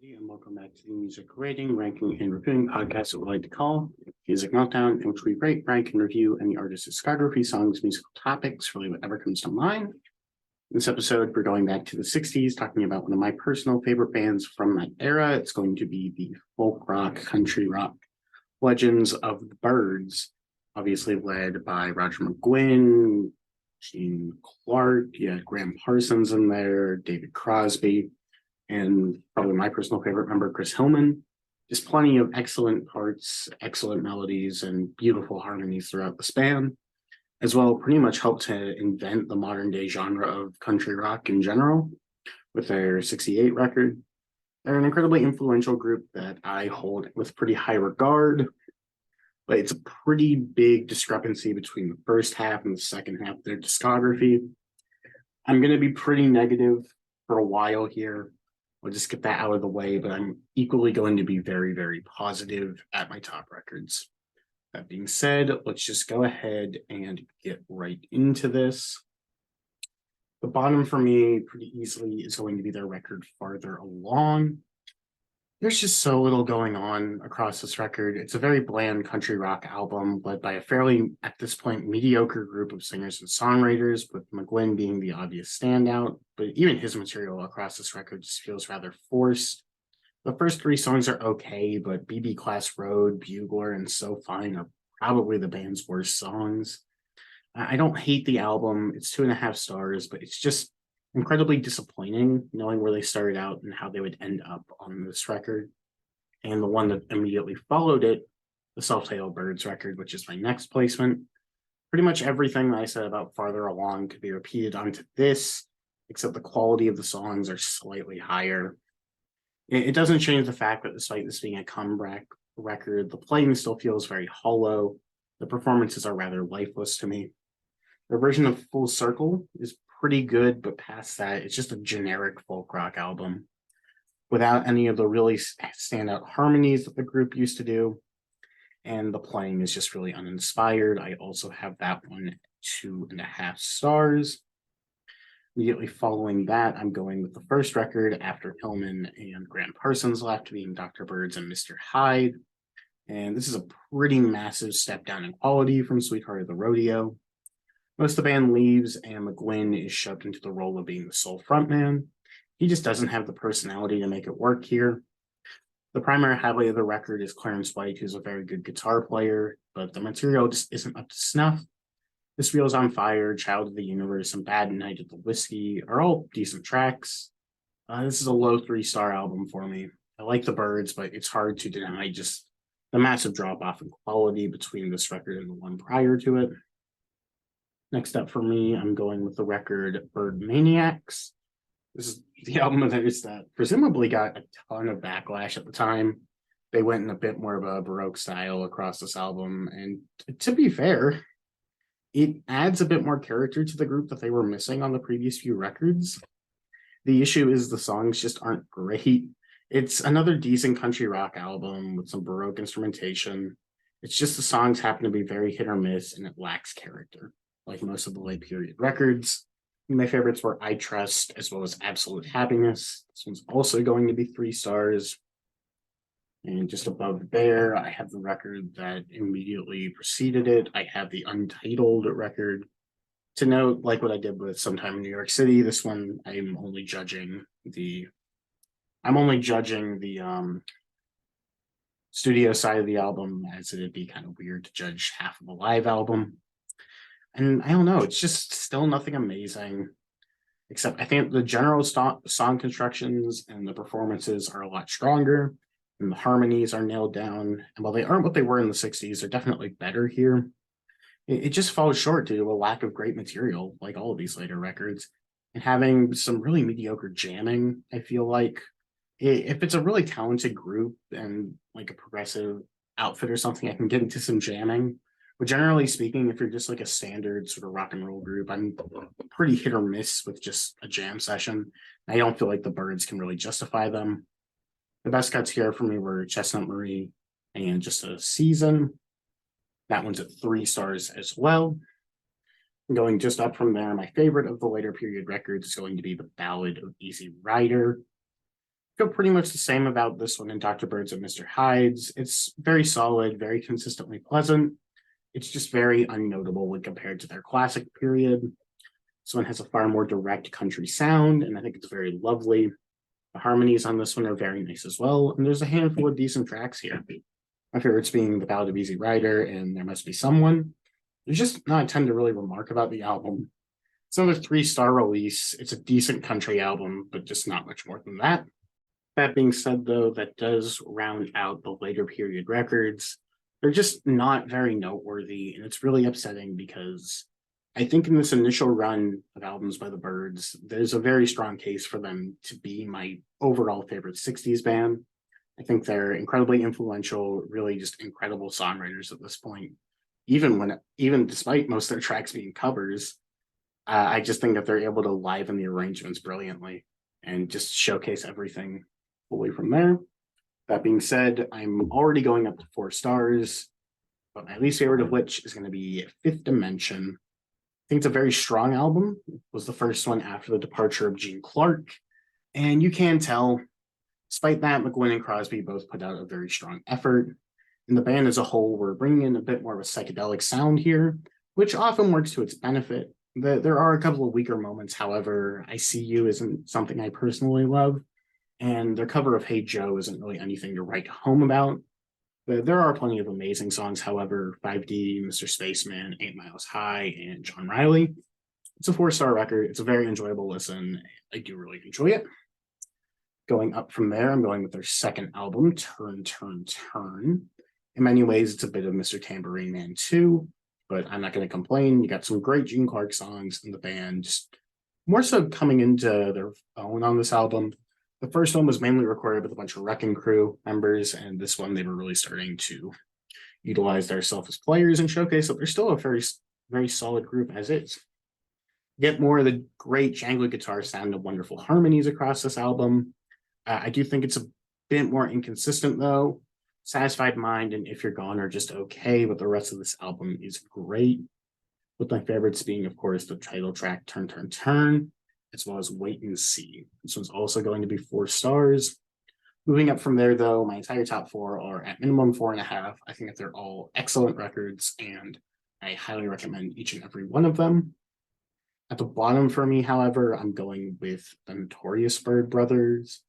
everybody, and welcome back to the music rating, ranking, and reviewing podcast that we like to call Music Meltdown, in which we rate, rank, and review any artist's discography, songs, musical topics, really whatever comes to mind. In this episode, we're going back to the 60s, talking about one of my personal favorite bands from that era. It's going to be the folk rock, country rock legends of the Byrds, obviously led by Roger McGuinn, Gene Clark, you had Graham Parsons in there, David Crosby, and probably my personal favorite member, Chris Hillman. Just plenty of excellent parts, excellent melodies, and beautiful harmonies throughout the span, as well pretty much helped to invent the modern day genre of country rock in general with their 68 record. They're an incredibly influential group that I hold with pretty high regard, but it's a pretty big discrepancy between the first half and the second half of their discography. I'm going to be pretty negative for a while here. I'll just get that out of the way, but I'm equally going to be very, very positive at my top records. That being said, let's just go ahead and get right into this. The bottom for me pretty easily is going to be their record Farther Along. There's just so little going on across this record. It's a very bland country rock album led by a fairly, at this point, mediocre group of singers and songwriters, with McGuinn being the obvious standout. But even his material across this record just feels rather forced. The first three songs are okay, but BB Class Road, Bugler, and So Fine are probably the band's worst songs. I don't hate the album. It's 2.5 stars, but it's just incredibly disappointing knowing where they started out and how they would end up on this record. And the one that immediately followed it, the self-titled Byrds record, which is my next placement. Pretty much everything that I said about Farther Along could be repeated onto this, except the quality of the songs are slightly higher. It doesn't change the fact that despite this being a comeback record, the playing still feels very hollow. The performances are rather lifeless to me. Their version of Full Circle is pretty good, but past that, it's just a generic folk rock album without any of the really standout harmonies that the group used to do. And the playing is just really uninspired. I also have that one 2.5 stars. Immediately following that, I'm going with the first record after Hillman and Graham Parsons left, being Dr. Byrds and Mr. Hyde. And this is a pretty massive step down in quality from Sweetheart of the Rodeo. Most of the band leaves, and McGuinn is shoved into the role of being the sole frontman. He just doesn't have the personality to make it work here. The primary highlight of the record is Clarence White, who's a very good guitar player, but the material just isn't up to snuff. This Wheels on Fire, Child of the Universe, and Bad Night at the Whiskey are all decent tracks. This is a low 3-star album for me. I like the Byrds, but it's hard to deny just the massive drop-off in quality between this record and the one prior to it. Next up for me, I'm going with the record Byrdmaniax. This is the album of theirs that presumably got a ton of backlash at the time. They went in a bit more of a Baroque style across this album, and to be fair, it adds a bit more character to the group that they were missing on the previous few records. The issue is the songs just aren't great. It's another decent country rock album with some Baroque instrumentation. It's just the songs happen to be very hit or miss, and it lacks character, like most of the late period records. My favorites were I Trust, as well as Absolute Happiness. This one's also going to be 3 stars. And just above there, I have the record that immediately preceded it. I have the Untitled record. To note, like what I did with Sometime in New York City, this one I'm only judging the studio side of the album, as it'd be kind of weird to judge half of a live album. And I don't know, it's just still nothing amazing, except I think the general song constructions and the performances are a lot stronger, and the harmonies are nailed down. And while they aren't what they were in the 60s, they're definitely better here. It just falls short due to a lack of great material, like all of these later records, and having some really mediocre jamming. I feel like if it's a really talented group and like a progressive outfit or something, I can get into some jamming. But generally speaking, if you're just like a standard sort of rock and roll group, I'm pretty hit or miss with just a jam session. I don't feel like the Byrds can really justify them. The best cuts here for me were Chestnut Marie and Just a Season. That one's at 3 stars as well. Going just up from there, my favorite of the later period records is going to be the Ballad of Easy Rider. Feel pretty much the same about this one in Dr. Byrds and Mr. Hyde's. It's very solid, very consistently pleasant. It's just very unnotable when compared to their classic period. This one has a far more direct country sound, and I think it's very lovely. The harmonies on this one are very nice as well, and there's a handful of decent tracks here. My favorites being The Ballad of Easy Rider and There Must Be Someone. There's just not a ton to really remark about the album. It's another 3-star release. It's a decent country album, but just not much more than that. That being said, though, that does round out the later period records. They're just not very noteworthy, and it's really upsetting because I think in this initial run of albums by the Byrds, there's a very strong case for them to be my overall favorite 60s band. I think they're incredibly influential, really just incredible songwriters at this point. Even despite most of their tracks being covers, I just think that they're able to liven the arrangements brilliantly and just showcase everything fully from there. That being said, I'm already going up to 4 stars, but my least favorite of which is going to be Fifth Dimension. I think it's a very strong album. It was the first one after the departure of Gene Clark, and you can tell, despite that, McGuinn and Crosby both put out a very strong effort. In the band as a whole, we're bringing in a bit more of a psychedelic sound here, which often works to its benefit. There are a couple of weaker moments, however. I See You isn't something I personally love, and their cover of Hey Joe isn't really anything to write home about. But there are plenty of amazing songs, however. 5D, Mr. Spaceman, 8 Miles High, and John Riley. It's a 4-star record. It's a very enjoyable listen. I do really enjoy it. Going up from there, I'm going with their second album, Turn, Turn, Turn. In many ways, it's a bit of Mr. Tambourine Man too, but I'm not going to complain. You got some great Gene Clark songs in the band, just more so coming into their own on this album. The first one was mainly recorded with a bunch of Wrecking Crew members, and this one they were really starting to utilize themselves as players and showcase that they're still a very, very solid group as is. Get more of the great jangly guitar sound and wonderful harmonies across this album. I do think it's a bit more inconsistent though. Satisfied Mind and If You're Gone are just okay, but the rest of this album is great. With my favorites being, of course, the title track Turn, Turn, Turn, as well as Wait and See. This one's also going to be 4 stars. Moving up from there, though, my entire top 4 are at minimum 4.5. I think that they're all excellent records, and I highly recommend each and every one of them. At the bottom for me, however, I'm going with the Notorious Byrd brothers.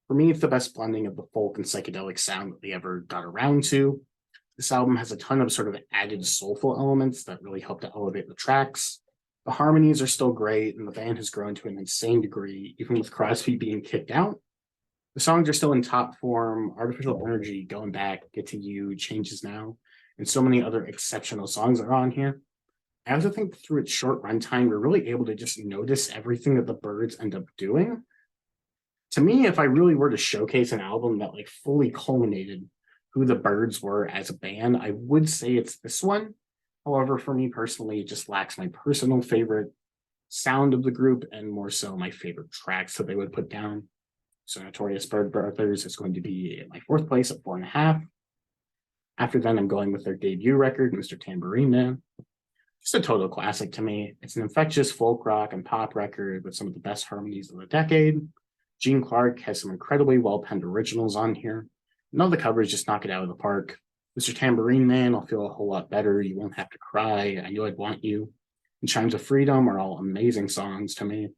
For me, it's the best blending of the folk and psychedelic sound that they ever got around to. This album has a ton of sort of added soulful elements that really help to elevate the tracks. The harmonies are still great, and the band has grown to an insane degree, even with Crosby being kicked out. The songs are still in top form. Artificial Energy, Going Back, Get to You, Changes Now, and so many other exceptional songs are on here. I also think through its short runtime, we're really able to just notice everything that the Byrds end up doing. To me, if I really were to showcase an album that like fully culminated who the Byrds were as a band, I would say it's this one. However, for me personally, it just lacks my personal favorite sound of the group and more so my favorite tracks that they would put down. So Notorious Byrd Brothers is going to be in my 4th place at 4.5. After that, I'm going with their debut record, Mr. Tambourine Man. Just a total classic to me. It's an infectious folk rock and pop record with some of the best harmonies of the decade. Gene Clark has some incredibly well-penned originals on here. None of the covers just knock it out of the park. Mr. Tambourine Man will feel a whole lot better. You Won't Have to Cry, I Knew I'd Want You, and Chimes of Freedom are all amazing songs to me.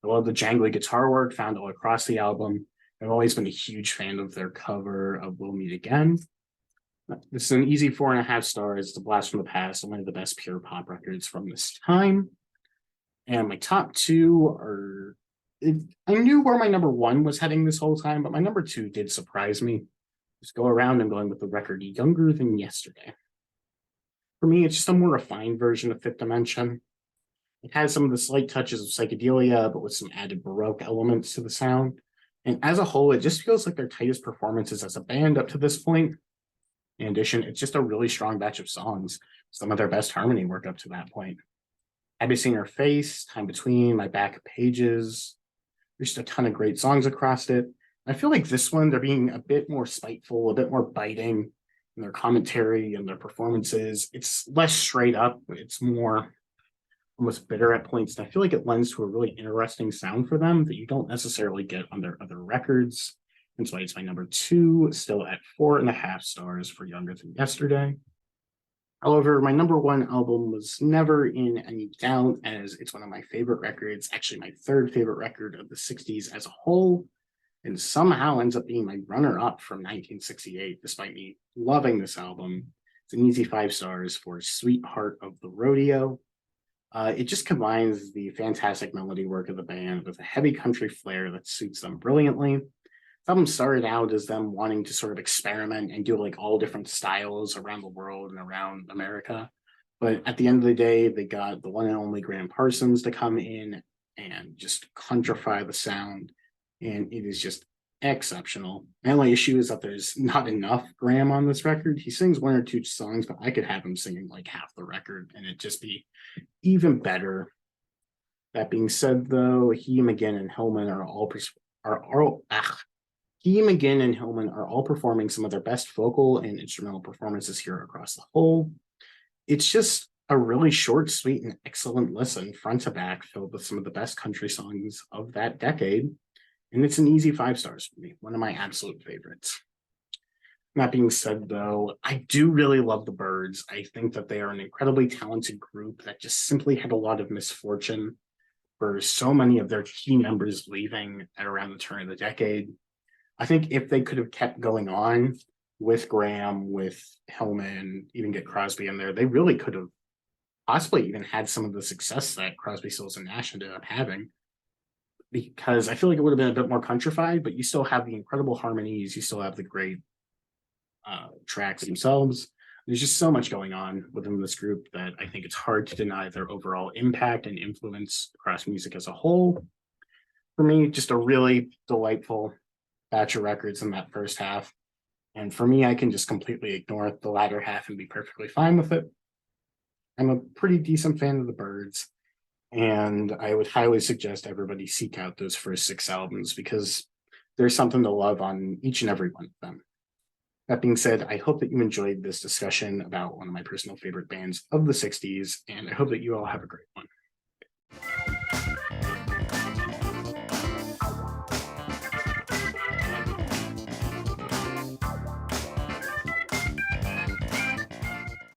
I love the jangly guitar work found all across the album. I've always been a huge fan of their cover of We'll Meet Again. This is an easy 4.5 stars. It's a blast from the past and one of the best pure pop records from this time. And my top 2 are... I knew where my number 1 was heading this whole time, but my number 2 did surprise me. Just go around and going with the record Younger Than Yesterday. For me, it's just a more refined version of Fifth Dimension. It has some of the slight touches of psychedelia, but with some added Baroque elements to the sound. And as a whole, it just feels like their tightest performances as a band up to this point. In addition, it's just a really strong batch of songs, some of their best harmony work up to that point. Have You Seen Her Face, Time Between, My Back Pages. There's just a ton of great songs across it. I feel like this one, they're being a bit more spiteful, a bit more biting in their commentary and their performances. It's less straight up. It's more almost bitter at points. And I feel like it lends to a really interesting sound for them that you don't necessarily get on their other records. That's why it's my number 2, still at 4.5 stars for Younger Than Yesterday. However, my number 1 album was never in any doubt, as it's one of my favorite records, actually my third favorite record of the 60s as a whole, and somehow ends up being my runner-up from 1968, despite me loving this album. It's an easy 5 stars for Sweetheart of the Rodeo. It just combines the fantastic melody work of the band with a heavy country flair that suits them brilliantly. The album started out as them wanting to sort of experiment and do like all different styles around the world and around America. But at the end of the day, they got the one and only Graham Parsons to come in and just countrify the sound. And it is just exceptional. My only issue is that there's not enough Graham on this record. He sings 1 or 2 songs, but I could have him singing like half the record and it'd just be even better. That being said, though, he, McGinn, and Hillman are all he, McGinn, and Hillman are all performing some of their best vocal and instrumental performances here across the whole. It's just a really short, sweet, and excellent listen, front to back, filled with some of the best country songs of that decade. And it's an easy 5 stars for me, one of my absolute favorites. That being said, though, I do really love the Byrds. I think that they are an incredibly talented group that just simply had a lot of misfortune for so many of their key members leaving at around the turn of the decade. I think if they could have kept going on with Graham, with Hillman, even get Crosby in there, they really could have possibly even had some of the success that Crosby, Stills, and Nash ended up having. Because I feel like it would have been a bit more countrified, but you still have the incredible harmonies, you still have the great tracks themselves. There's just so much going on within this group that I think it's hard to deny their overall impact and influence across music as a whole. For me, just a really delightful batch of records in that first half. And for me, I can just completely ignore the latter half and be perfectly fine with it. I'm a pretty decent fan of the Byrds, and I would highly suggest everybody seek out those first 6 albums because there's something to love on each and every one of them. That being said, I hope that you enjoyed this discussion about one of my personal favorite bands of the 60s, and I hope that you all have a great one.